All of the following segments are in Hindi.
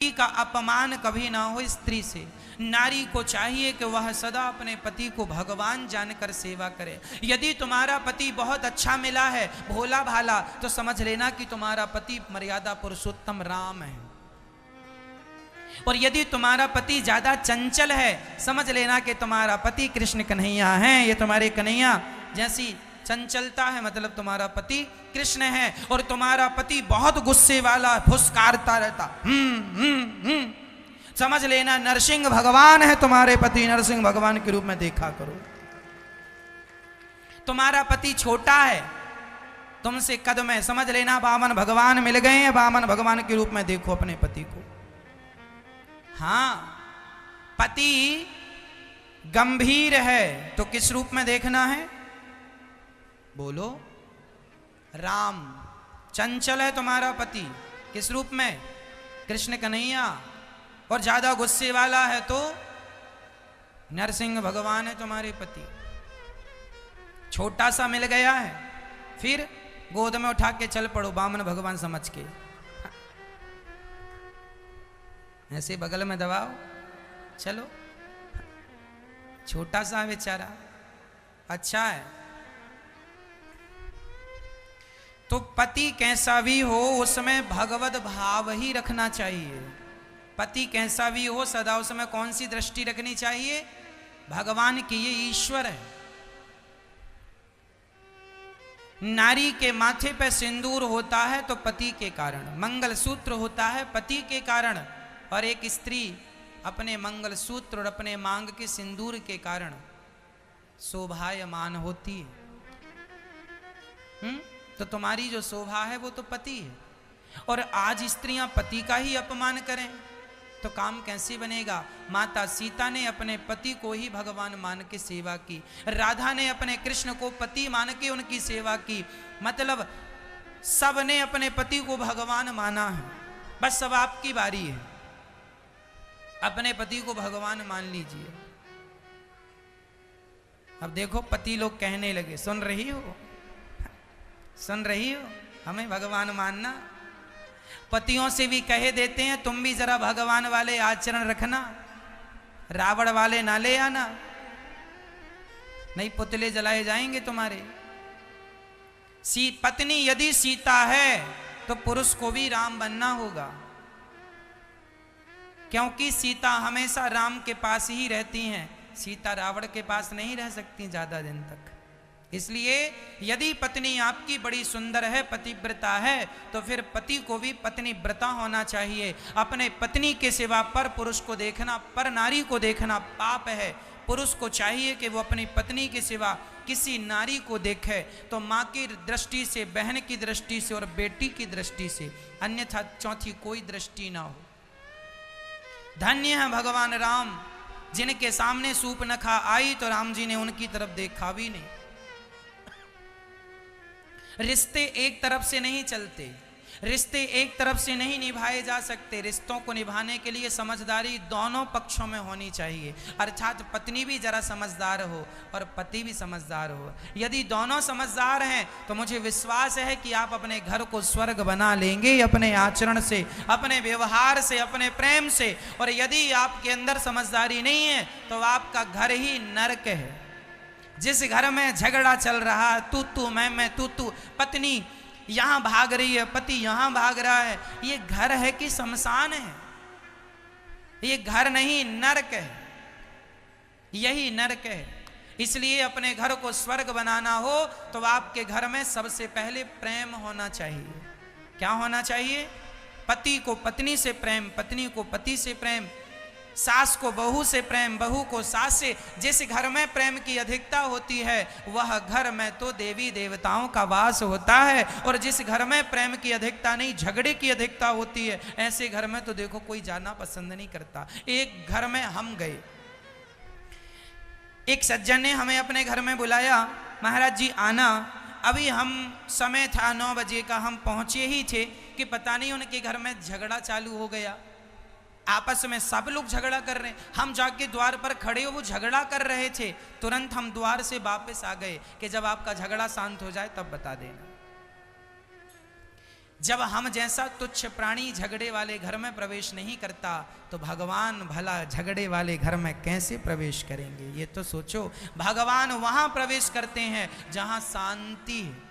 का अपमान कभी ना हो स्त्री से। नारी को चाहिए कि वह सदा अपने पति को भगवान जानकर सेवा करे। यदि तुम्हारा पति बहुत अच्छा मिला है, भोला भाला, तो समझ लेना कि तुम्हारा पति मर्यादा पुरुषोत्तम राम है। और यदि तुम्हारा पति ज्यादा चंचल है, समझ लेना कि तुम्हारा पति कृष्ण कन्हैया है। ये तुम्हारे कन्हैया जैसी चंचलता है, मतलब तुम्हारा पति कृष्ण है। और तुम्हारा पति बहुत गुस्से वाला, फुसकारता रहता, समझ लेना नरसिंह भगवान है तुम्हारे पति। नरसिंह भगवान के रूप में देखा करो। तुम्हारा पति छोटा है, तुमसे कद में, समझ लेना वामन भगवान मिल गए हैं। वामन भगवान के रूप में देखो अपने पति को। हाँ, पति गंभीर है तो किस रूप में देखना है? बोलो, राम। चंचल है तुम्हारा पति, किस रूप में? कृष्ण कन्हैया। और ज्यादा गुस्से वाला है तो नरसिंह भगवान है तुम्हारे पति। छोटा सा मिल गया है, फिर गोद में उठा के चल पड़ो वामन भगवान समझ के। ऐसे बगल में दबाओ, चलो। छोटा सा बेचारा, अच्छा है। तो पति कैसा भी हो, उसमें भगवत भाव ही रखना चाहिए। पति कैसा भी हो, सदा उसमें कौन सी दृष्टि रखनी चाहिए? भगवान की। ये ईश्वर है। नारी के माथे पे सिंदूर होता है तो पति के कारण, मंगलसूत्र होता है पति के कारण। और एक स्त्री अपने मंगलसूत्र और अपने मांग के सिंदूर के कारण शोभायमान होती है। तो तुम्हारी जो शोभा है वो तो पति है। और आज स्त्रियां पति का ही अपमान करें तो काम कैसे बनेगा? माता सीता ने अपने पति को ही भगवान मान के सेवा की। राधा ने अपने कृष्ण को पति मान के उनकी सेवा की। मतलब सबने अपने पति को भगवान माना है। बस अब आपकी बारी है, अपने पति को भगवान मान लीजिए। अब देखो पति लोग कहने लगे, सुन रही हो, सुन रही हो, हमें भगवान मानना। पतियों से भी कहे देते हैं, तुम भी जरा भगवान वाले आचरण रखना, रावण वाले ना ले आना, नहीं पुतले जलाए जाएंगे तुम्हारे। पत्नी यदि सीता है तो पुरुष को भी राम बनना होगा, क्योंकि सीता हमेशा राम के पास ही रहती हैं। सीता रावण के पास नहीं रह सकती ज्यादा दिन तक। इसलिए यदि पत्नी आपकी बड़ी सुंदर है, पतिव्रता है, तो फिर पति को भी पत्नी व्रता होना चाहिए। अपने पत्नी के सिवा पर पुरुष को देखना, पर नारी को देखना पाप है। पुरुष को चाहिए कि वो अपनी पत्नी के सिवा किसी नारी को देखे तो माँ की दृष्टि से, बहन की दृष्टि से और बेटी की दृष्टि से, अन्यथा चौथी कोई दृष्टि ना हो। धन्य है भगवान राम, जिनके सामने सूर्पनखा आई तो राम जी ने उनकी तरफ देखा भी नहीं। रिश्ते एक तरफ से नहीं चलते, रिश्ते एक तरफ से नहीं निभाए जा सकते। रिश्तों को निभाने के लिए समझदारी दोनों पक्षों में होनी चाहिए। अर्थात पत्नी भी जरा समझदार हो और पति भी समझदार हो। यदि दोनों समझदार हैं तो मुझे विश्वास है कि आप अपने घर को स्वर्ग बना लेंगे, अपने आचरण से, अपने व्यवहार से, अपने प्रेम से। और यदि आपके अंदर समझदारी नहीं है तो आपका घर ही नरक है। जिस घर में झगड़ा चल रहा है, तू मैं तू, पत्नी यहां भाग रही है, पति यहां भाग रहा है, ये घर है कि शमशान है? ये घर नहीं, नरक है। यही नरक है। इसलिए अपने घर को स्वर्ग बनाना हो तो आपके घर में सबसे पहले प्रेम होना चाहिए। क्या होना चाहिए? पति को पत्नी से प्रेम, पत्नी को पति से प्रेम, सास को बहू से प्रेम, बहू को सास से। जिस घर में प्रेम की अधिकता होती है वह घर में तो देवी देवताओं का वास होता है। और जिस घर में प्रेम की अधिकता नहीं, झगड़े की अधिकता होती है, ऐसे घर में तो देखो कोई जाना पसंद नहीं करता। एक घर में हम गए, एक सज्जन ने हमें अपने घर में बुलाया, महाराज जी आना। अभी हम समय था 9 बजे का, हम पहुंचे ही थे कि पता नहीं उनके घर में झगड़ा चालू हो गया। आपस में सब लोग झगड़ा कर रहे हैं। हम जाके द्वार पर खड़े हो, वो झगड़ा कर रहे थे। तुरंत हम द्वार से वापस आ गए कि जब आपका झगड़ा शांत हो जाए तब बता देना। जब हम जैसा तुच्छ प्राणी झगड़े वाले घर में प्रवेश नहीं करता तो भगवान भला झगड़े वाले घर में कैसे प्रवेश करेंगे? ये तो सोचो। भगवान वहां प्रवेश करते हैं जहां शांति है।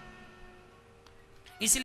इसलिए